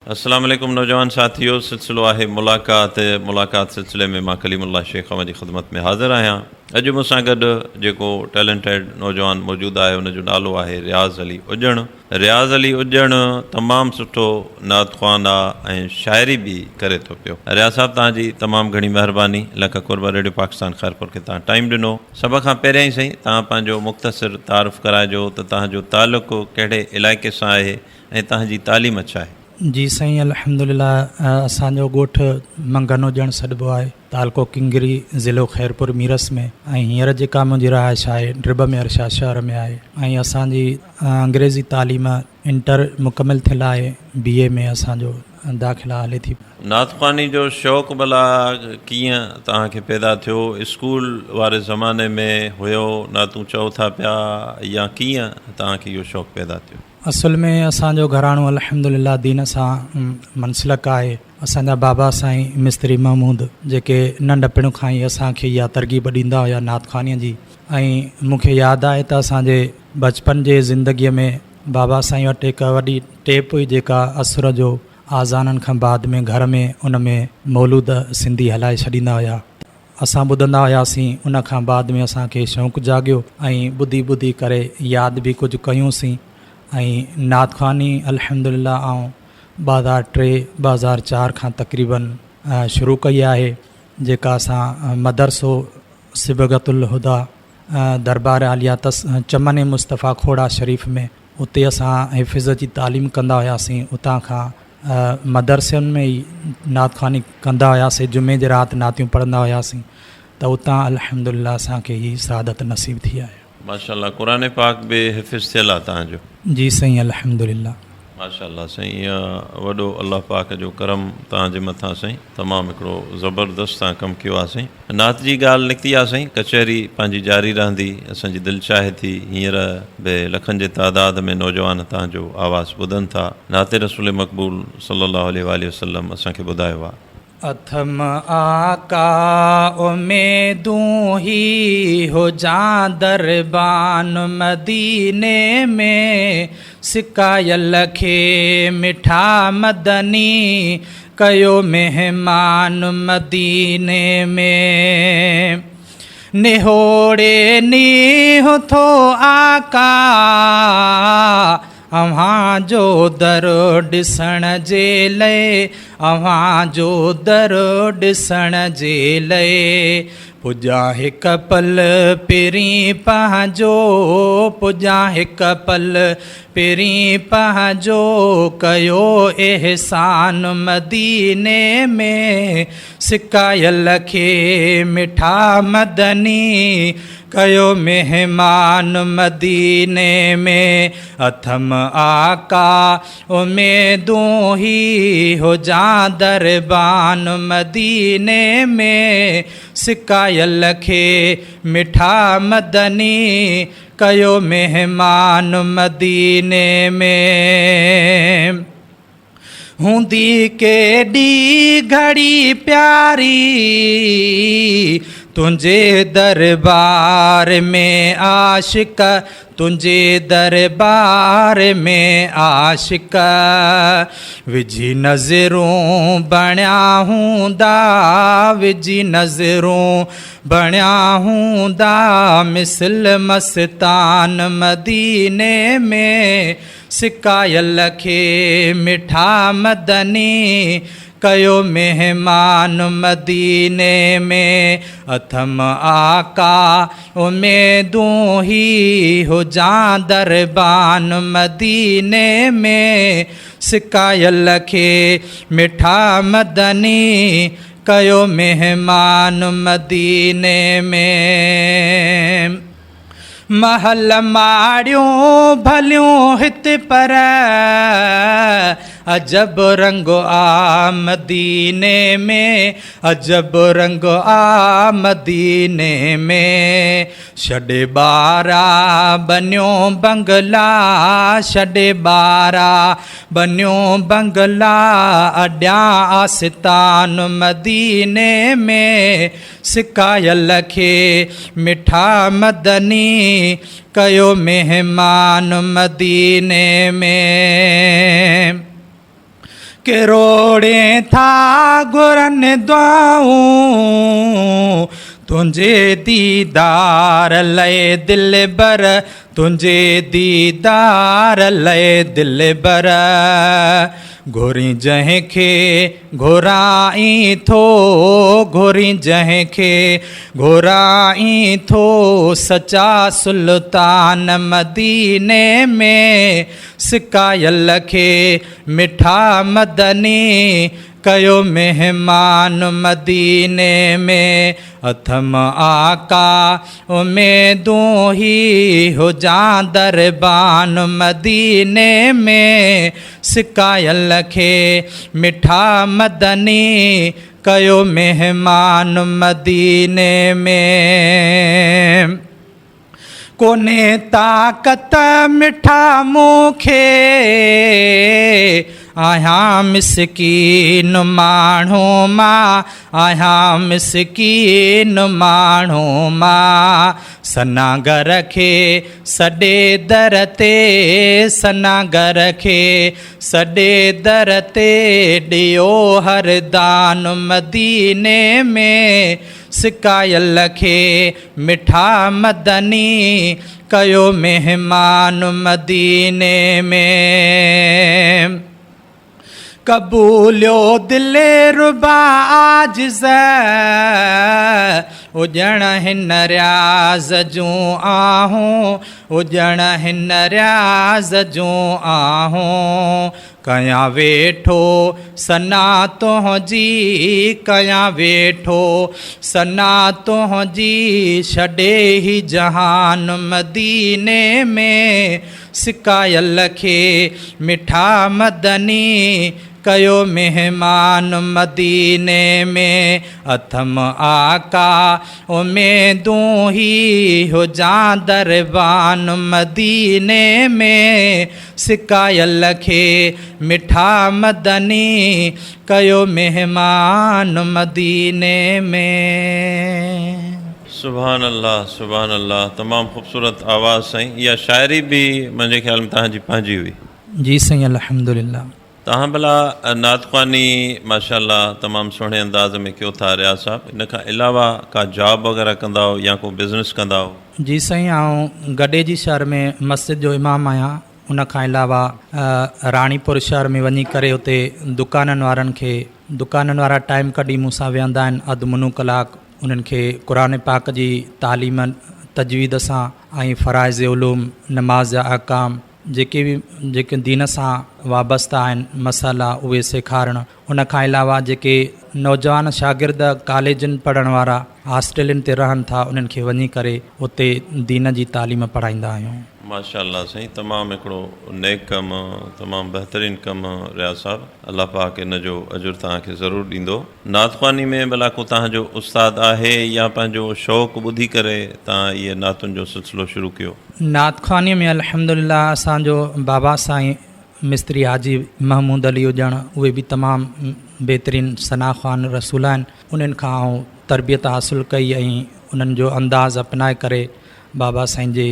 अस्सलाम वालेकुम नौजवान साथियों, सिलसिलो आहे मुलाक़ात सिलसिले में मां कलीमुल्लाह शेख अहमद जी ख़िदमत में हाज़िर आहियां। अॼु मूंसां गॾु जेको टैलेंटेड नौजवान मौजूदु आहे उनजो नालो आहे रियाज़ अली उॼण। रियाज़ अली उॼण तमामु सुठो नात ख़्वान आहे ऐं शाइरी बि करे थो पियो। रियाज़ साहिबु तव्हांजी तमामु घणी महिरबानी, लख कुर्ब रेडियो पाकिस्तान ख़ैरपुर खे तव्हां टाइम ॾिनो। सभ खां पहिरियां ई सही तव्हां पंहिंजो मुख़्तसिर तारुफ़ कराइजो त तव्हांजो तालुक़ु कहिड़े इलाइक़े सां आहे ऐं तव्हांजी तालीम छा आहे। जी साईं, अल्हम्दुलिल्लाह असांजो ॻोठु मंगन उॼण सॾिबो आहे, तालको किंगरी, ज़िलो ख़ैरपुर मीरस में। ऐं हींअर जेका मुंहिंजी रहाइश आहे ड्रिब में अरशा शहर में आहे। ऐं असांजी अंग्रेज़ी तालीम इंटर मुकमिल थियल आहे, BA में असांजो दाख़िला हले थी। नात ख़्वानी जो शौक़ु भला कीअं तव्हांखे पैदा थियो? स्कूल वारे ज़माने में हुयो नातूं चओ था पिया या कीअं तव्हांखे इहो शौक़ु पैदा थियो? असुल में असांजो घराणो अल्हम्दुलिल्लाह दीन सां मनसलक आहे। असांजा बाबा साईं मिस्त्री महमूद जेके नंढपिण खां ई असांखे इहा तरग़ीब ॾींदा हुया नात ख़्वानीअ जी। ऐं मूंखे यादि आहे त असांजे बचपन जे ज़िंदगीअ में बाबा साईं वटि हिकु वॾी टेप हुई जेका असुर जो आज़ाननि खां बाद में घर में उन में मौलूद सिंधी हलाए छॾींदा हुया। असां ॿुधंदा हुआसीं, उन खां बाद में असांखे शौक़ु जाॻियो ऐं ॿुधी ॿुधी करे यादि बि कुझु कयूंसीं। ऐं नात ख़्वानी अल्हम्दुलिल्लाह आऊं 2003-2004 खां तक़रीबन शुरू कई आहे, जेका असां मदरसो सिबगतुल हुदा दरबार आलिया चमन मुस्तफ़ा खोड़ा शरीफ़ में उते असां हिफ़्ज़ जी तालीम कंदा हुआसीं। उतां खां मदरसनि में ई नात ख़्वानी कंदा हुआसीं, जुमे जे राति नातियूं पढ़ंदा हुआसीं। त उतां अल्हम्दुलिल्लाह असांखे हीअ सआदत नसीब थी आहे। माशाअल्लाह, क़ुरान पाक बि हिफ़्ज़ थियल आहे तव्हांजो? जी साईं, अल्हम्दुलिल्लाह। माशाअल्लाह साईं, इहा वॾो अल्लाह पाक जो करम तव्हांजे मथां साईं, तमामु हिकिड़ो ज़बरदस्त तव्हां कमु कयो आहे साईं। नात जी ॻाल्हि निकिती आहे साईं, कचहरी पंहिंजी जारी रहंदी। असांजी दिलि चाहे थी हींअर बि लखनि जे तइदाद में नौजवान तव्हांजो आवाज़ु ॿुधनि था। नाते रसूल मक़बूल सल्लल्लाहु अलैहि वसल्लम असांखे ॿुधायो आहे, अथम आका उम्मीदूं ही हो जा दरबान मदीने में, सिकायल खे मिठा मदनी कयो मेहमान मदीने में। निहोड़े नीह थो आका अव्हां जो दर ॾिसण जे लाइ, अव्हां जो दर ॾिसण जे लाइ। पुॼा हिकु पल पहिरीं पंहिंजो, पुॼा हिकु पल पहिरीं पंहिंजो, कयो एहसान मदीने में, सिकायल खे मिठा मदनी कयो मेहमान मदीने में। अथम आका उम्मीदूं ही हो जा दरबान मदीने में, सिकायल खे मिठा मदनी कयो मेहमान मदीने में। हूंदी केॾी घड़ी प्यारी तुंहिंजे दरबार में आशिक, तुंहिंजे दरबार में आशिक। विझी नज़रूं बणिया हूंदा, विझी नज़रूं बणिया हूंदा, मिसल मस्तान मदीने में, सिकायल खे मिठा मदनी कयो मेहमान मदीने में। अथम आका उम्मीदूं ही हो जा दरबान मदीने में, सिकायल खे मिठा मदनी कयो मेहमान मदीने में। महल माड़ियूं भलियूं हित पर अजब रंग आ मदीने में, अजब रंग आ मदीने में। छॾे ॿारा बनियो बंगला, छॾे ॿारा बनियो बंगला, अॾियां आस्तान मदीने में, सिकायल खे मिठा मदनी कयो मेहमान मदीने में। किरोड़े था घुरनि दुआऊं तुंहिंजे दीदार लए दिल बर तुंहिंजे दीदार लए दिल बर घुरी जंहिंखे घुराई थो घुरी जंहिंखे घुराई थो सचा सुल्तान मदीने में सिकायल खे मिठा मदनी कयो मेहमान मदीने में अथम आका उमेदूं ही हुजां दरबान मदीने में सिकायल खे मिठा मदनी कयो मेहमान मदीने में कोने ताकत मिठा मूंखे आहियां मिसकीन माण्हू मां आहियां मिसकीन माण्हू मां सनागर खे सॾे दर ते सनागर खे सॾे दर ते ॾियो हर दान मदीने में सिकायल खे मिठा मदनी कयो मेहमान मदीने में कबूलियो दिले रुबा आजिज़ उजण हिन रियाज़ जूं आहूं उजण हिन रियाज़ जूं आहूं कयां वेठो सना तुंहिंजी कयां वेठो सना तुंहिंजी छॾे ही जहान मदीने में सिकायल खे मिठा मदनी कयो मेहमान मदीने में अथम आका उमेदूं ही हुजां दरबान मदीने में सिकायल खे मिठा मदनी कयो मेहमान मदीने में। सुभान अल्लाह तमामु ख़ूबसूरत आवाज़ साईं। इहा शाइरी बि मुंहिंजे ख़्याल में तव्हांजी पंहिंजी हुई? जी साईं अल्हम्दुलिल्लाह। तव्हां भला नातख़्वानी माशाअल्लाह तमामु सुहिणे अंदाज़ में कयो था रियाज़ साहब, इन खां अलावा का जॉब वग़ैरह कंदा हो या को बिज़नेस कंदा हो? जी साईं आऊं गॾे जी शहर में मस्जिद जो इमाम आहियां। उन खां अलावा राणीपुर शहर में वञी करे उते दुकाननि वारनि खे दुकाननि वारा टाइम कढी मूंसां विहंदा आहिनि अधु मुनो कलाकु उन्हनि खे क़ुर पाक जी तालीम तजवीद सां ऐं फ़राइज़ उलूम नमाज़ जा अहकाम जेके दीन सां वाबस्ता आहिनि मसाला उहे सेखारणु। उन खां अलावा जेके नौजवान शागिर्द कॉलेजनि पढ़ण वारा हॉस्टलनि ते रहनि था उन्हनि खे वञी करे उते दीन जी तालीम पढ़ाईंदा आहियूं। माशाअल्लाह साईं, तमामु हिकिड़ो नेक कमु, तमामु बहितरीनु कमु रियाज़ साहब। अल्लाह पाक इन जो अजुर तव्हांखे ज़रूरु ॾींदो। नातख़्वानी में भला को तव्हांजो उस्ताद आहे या पंहिंजो शौक़ु ॿुधी करे तव्हां इहे नातुनि जो सिलसिलो शुरू कयो? नातख़्वानी में अल्हम्दुलिल्लाह असांजो बाबा साईं मिस्त्री हाजी महमूद अली हुजण उहे बि तमामु बहितरीनु सनाख़्वान रसूल आहिनि। उन्हनि खां तरबियत हासिलु कई ऐं उन्हनि जो अंदाज़ अपनाए करे बाबा साईं जे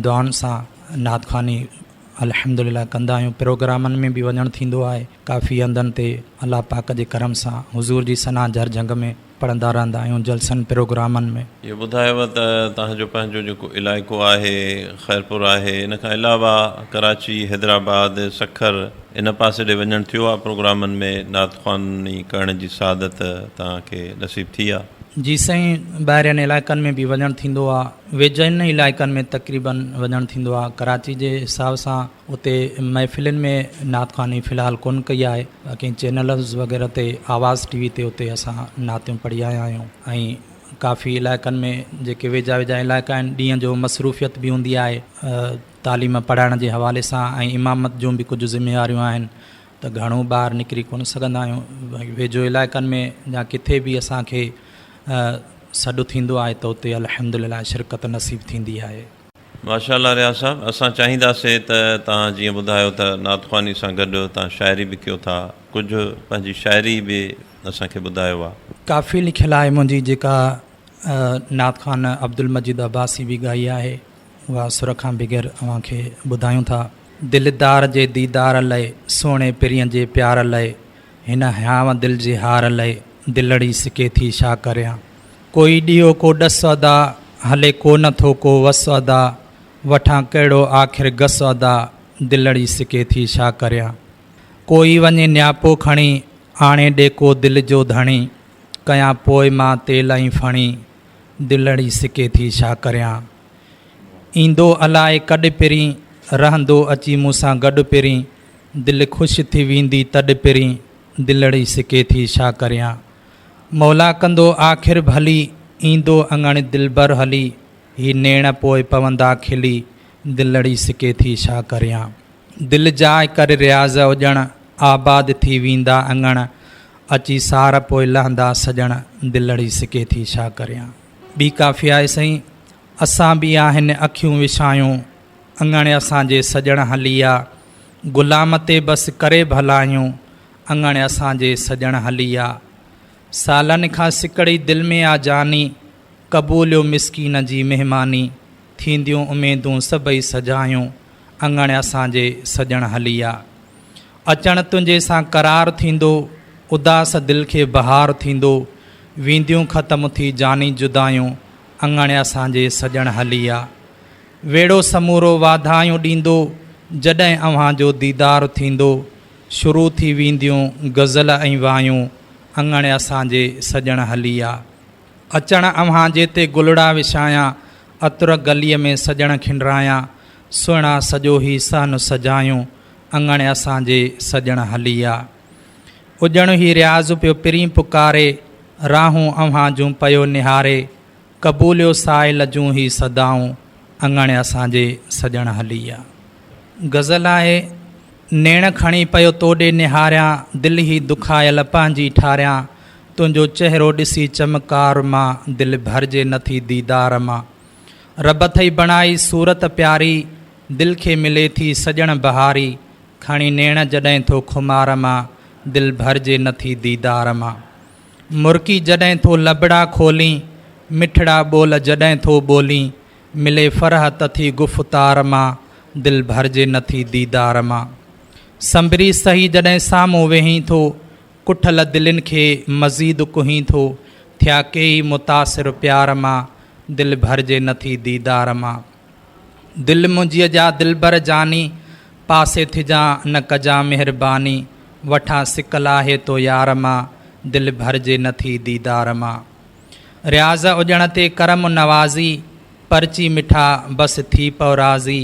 दुआनि सां नातख़्वानी अल्हम्दुलिल्लाह कंदा आहियूं। प्रोग्रामनि में बि वञणु थींदो आहे। काफ़ी हंधनि ते अलाह पाक जे करम सां हुज़ूर जी सना जर जंग में पढ़ंदा रहंदा आहियूं जलसनि प्रोग्रामनि में। इहो ॿुधायव त तव्हांजो पंहिंजो जेको इलाइक़ो आहे ख़ैरपुर आहे, इन खां अलावा कराची, हैदराबाद, सखर इन पासे ॾे वञणु थियो आहे प्रोग्रामनि में नातख़्वानी करण जी सआदत तव्हांखे नसीब थी आहे? जी साईं, ॿाहिरियनि इलाइक़नि में बि वञणु थींदो आहे। वेझनि इलाइक़नि में तक़रीबन वञणु थींदो आहे। कराची जे हिसाब सां उते महफ़िलुनि में नातख़्वानी फ़िलहालु कोन कई आहे। बाक़ी चैनल्स वग़ैरह ते आवाज़ टीवी ते उते असां नातियूं पढ़ी आया आहियूं। ऐं काफ़ी इलाइक़नि में जेके वेझा इलाइक़ा आहिनि ॾींहं जो मसरूफ़ियत बि हूंदी आहे तालीम पढ़ाइण जे हवाले सां ऐं इमामत जूं बि कुझु ज़िम्मेवारियूं आहिनि त घणो ॿाहिरि निकिरी कोन सघंदा आहियूं। वेझो इलाइक़नि में या किथे बि असांखे सॾु थींदो आहे त उते अल्हम्दुलिल्लाह शिरकत नसीब थींदी आहे। माशाअल्लाह रियाज़ साहब, असां चाहींदासीं त तव्हां जीअं ॿुधायो त नातख़्वानी सां गॾु तव्हां शाइरी बि कयो था, कुझु पंहिंजी शाइरी बि असांखे ॿुधायो आहे? काफ़ी लिखियलु आहे मुंहिंजी जेका नातख़्वान अब्दुल मजीद अब्बासी बि ॻाई आहे। उहा सुर खां बग़ैर अव्हांखे ॿुधायूं था। दिलदार जे दीदार लाइ सोणे पिरीअ जे प्यार लाइ हिन हयाव दिल जे हार लाइ दिलड़ी सिके थी छा करियां। कोई ॾियो को ॾस अदा, हले को नथो को वस अदा, वठां कहिड़ो आख़िर गस अदा, दिलड़ी सिके थी छा करियां। कोई वञे नियापो खणी, आणे ॾे को दिल जो धणी, कयां पोइ मां तेल ई फणी, दिलड़ी सिके थी छा करियां। ईंदो अलाए कॾहिं पिरीं, रहंदो अची मूंसां गॾु पिरीं, दिलि ख़ुशि थी वेंदी तॾहिं पिरीं, दिलड़ी सिके थी छा करियां। मौला कंदो आख़िर भली, ईंदो अङण दिलबर हली, ही नेण पोइ पवंदा खिली, दिलड़ी सिके थी छा करियां। दिलि जाए करे रियाज़ हुजण, आबाद थी वेंदा अङण, अची सार पोइ लहंदा सजण, दिलड़ी सिके थी छा करियां। ॿी काफ़ी आहे साईं। असां बि आहिनि अखियूं विछायूं, अङण असांजे सजण हलिया, ग़ुलाम ते बसि करे भलायूं, अङण असांजे सजण हलिया। सालनि खां सिकड़ी दिलि में आ जानी, क़बूलियो मिसकीन जी महिमानी, थींदियूं उमेदूं सभई सजायूं, अङण असांजे सजण हलिया। अचण तुंहिंजे सां करार थींदो, उदास दिलि खे बहार थींदो, वेंदियूं ख़तमु थी जानी जुदायूं, अङण असांजे सजण हलिया। वेड़ो समूरो वाधायूं ॾींदो, जॾहिं अव्हांजो दीदार थींदो, शुरू थी वेंदियूं गज़ल ऐं वायूं, अङण असांजे सजण हलिया। अचण अव्हांजे ते गुलड़ा विछायां, अतर गलीअ में सजण खिंडरायां, सुहिणा सॼो ई सहन सजायूं, अङण असांजे सजण हलिया। उजण ई रियाज़ पियो पिरीं पुकारे, राहूं अव्हां जूं पयो निहारे, क़बूलियो साइल जूं ई सदाऊं, अङण असांजे सजण हलिया। गज़ल आहे। नेण खणी पियो तोॾे निहारियां, दिलि ई दुखायल पंहिंजी ठारियां, तुंहिंजो चहिरो ॾिसी चमकार मां, दिलि भरिजे नथी दीदार मां। रब थई बणाई सूरत प्यारी, दिलि खे मिले थी सजण बहारी, खणी नेण जॾहिं थो खुमार मां, दिलि भरिजे नथी दीदार मां। मुर्की जॾहिं थो लबड़ा खोली, मिठड़ा ॿोल जॾहिं थो ॿोली, मिले फ़रहत थी गुफ़्तार मां, दिलि भरिजे नथी दीदार मां। संभरी सही जॾहिं साम्हूं वेहीं थो, कुठल दिलनि खे मज़ीद कुहीं थो, थिया कई मुतासिर प्यार मां, दिलि भरिजे नथी दीदार मां। दिलि मुंहिंजीअ जा दिलबर जानी, पासे थिजां न कजां महिरबानी, वठां सिकल आहे तो यार मां, दिलि भरिजे नथी दीदार मां। रियाज़ उजण ते करम नवाज़ी, परची मिठा बसि थी पौ राज़ी,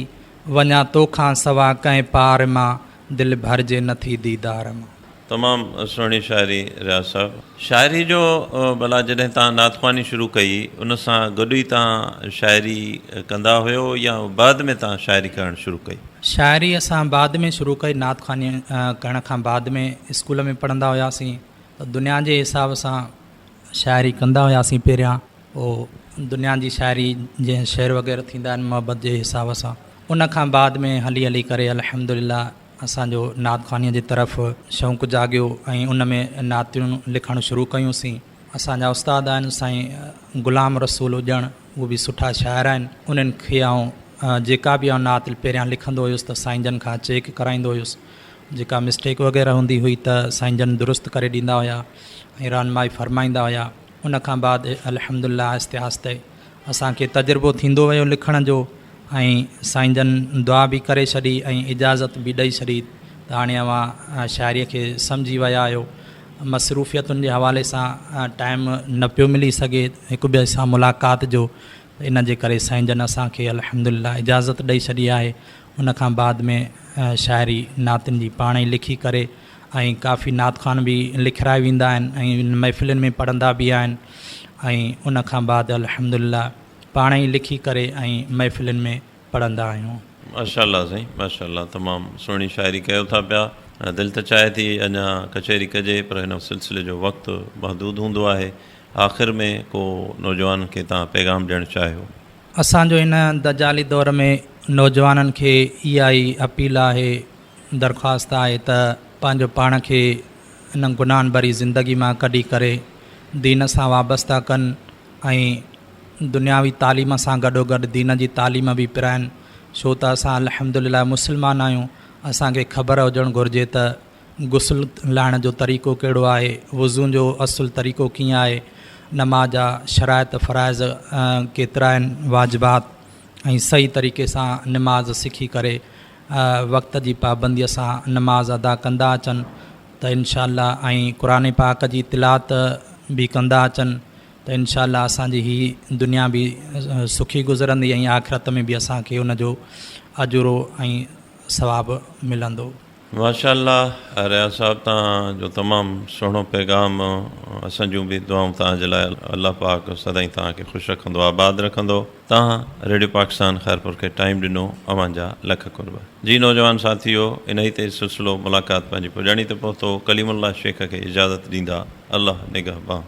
वञा तोखां सवा कंहिं पार मां, दिलि भरिजे नथी दीदार मां। तमामु सुहिणी शाइरी रियाज़ साहिबु। शाइरी जो भला जॾहिं तव्हां नातख़्वानी शुरू कई, उन सां गॾु ई तव्हां शाइरी कंदा हुयो या बाद में तव्हां शाइरी करणु शुरू कई? शाइरी असां बाद में शुरू कई। नातख़्वानी करण खां बाद में स्कूल में पढ़ंदा हुआसीं, त दुनिया जे हिसाब सां शाइरी कंदा हुआसीं पहिरियां, पोइ दुनिया जी शाइरी जीअं शेर वग़ैरह थींदा आहिनि मोहबत जे हिसाब सां। उन खां बाद में हली हली करे अल्हम्दुलिल्लाह असांजो नातख़्वानीअ जी तरफ़ शौक़ु जाॻियो ऐं उन में नातियूं लिखणु शुरू कयूंसीं। असांजा उस्ताद आहिनि साईं ग़ुलाम रसूल हुजण, उहे बि सुठा शाइर आहिनि। उन्हनि खे जेका बि नात पहिरियां लिखंदो हुयुसि त साईं जन खां चेक कराईंदो हुयुसि, जेका मिस्टेक वग़ैरह हूंदी हुई त साईं जन दुरुस्त करे ॾींदा हुआ ऐं रहनुमाई फरमाईंदा हुआ। उन खां बाद अल्हम्दुलिल्लाह आहिस्ते आहिस्ते असांखे तजुर्बो थींदो वियो लिखण जो, ऐं साईं जन दुआ बि करे छॾी ऐं इजाज़त बि ॾेई छॾी त हाणे अव्हां शाइरीअ खे सम्झी विया आहियो। मसरूफ़ियतुनि जे हवाले सां टाइम न पियो मिली सघे हिक ॿिए सां मुलाक़ात जो, इन जे करे साईं जन असांखे अल्हम्दुलिल्लाह इजाज़त ॾेई छॾी आहे। उन खां बाद में शाइरी नातियुनि जी पाण ई लिखी करे ऐं काफ़ी नातख़ान बि लिखाए वेंदा आहिनि ऐं महफ़िलुनि में पढ़ंदा बि आहिनि। ऐं उन खां बाद अल्हम्दुलिल्लाह पाण ई लिखी करे ऐं महफ़िलुनि में पढ़ंदा आहियूं। माशाअल्लाह साईं, माशाअल्लाह, तमामु सुहिणी शाइरी कयो था पिया। दिलि त चाहे थी अञा कचहरी कजे, पर हिन सिलसिले जो वक़्तु महदूद हूंदो आहे। आख़िर में को नौजवान खे तव्हां पैगाम ॾियणु चाहियो? असांजो हिन दजाली दौर में नौजवाननि खे इहा ई अपील आहे, दरख़्वास्त आहे त पंहिंजो पाण खे इन गुनाहनि भरी ज़िंदगी मां कढी करे दीन सां वाबस्ता कनि ऐं दुनियावी तालीम सां गॾोगॾु दीन जी तालीम बि पिराइनि। छो त असां अल्हम्दुलिल्लाह मुस्लमान आहियूं। असांखे ख़बर हुजणु घुरिजे त गुस्ल लाहिण जो तरीक़ो कहिड़ो आहे, वज़ू जो असुल तरीक़ो कीअं आहे, नमाज़ जा शराइत फ़राइज़ केतिरा आहिनि, वाजिबात, ऐं सही तरीक़े सां नमाज़ सिखी करे वक़्त जी पाबंदीअ सां नमाज़ अदा कंदा अचनि त इंशा अल्लाह, ऐं क़ुर पाक जी तिलावत बि कंदा अचनि त इंशा अल्लाह असांजी ही दुनिया बि सुखी गुज़रंदी ऐं आख़िरत में बि असांखे उनजो अजुरो ऐं सवाबु मिलंदो। माशाअल्लाह रियाज़ साहब, तव्हांजो तमामु सुहिणो पैगाम, असां जूं बि दुआऊं तव्हांजे लाइ। अल्लाह पाक सदाईं तव्हांखे ख़ुशि रखंदो, आबाद रखंदो। तव्हां रेडियो पाकिस्तान ख़ैरपुर खे टाइम ॾिनो, अव्हांजा लख कुर्ब। जी नौजवान साथियो, इन ई ते सिलसिलो मुलाक़ात पंहिंजी पुॼाणी ते पहुतो। कलीमुल्लाह शेख खे इजाज़त ॾींदा। अल्लाह निगहबान।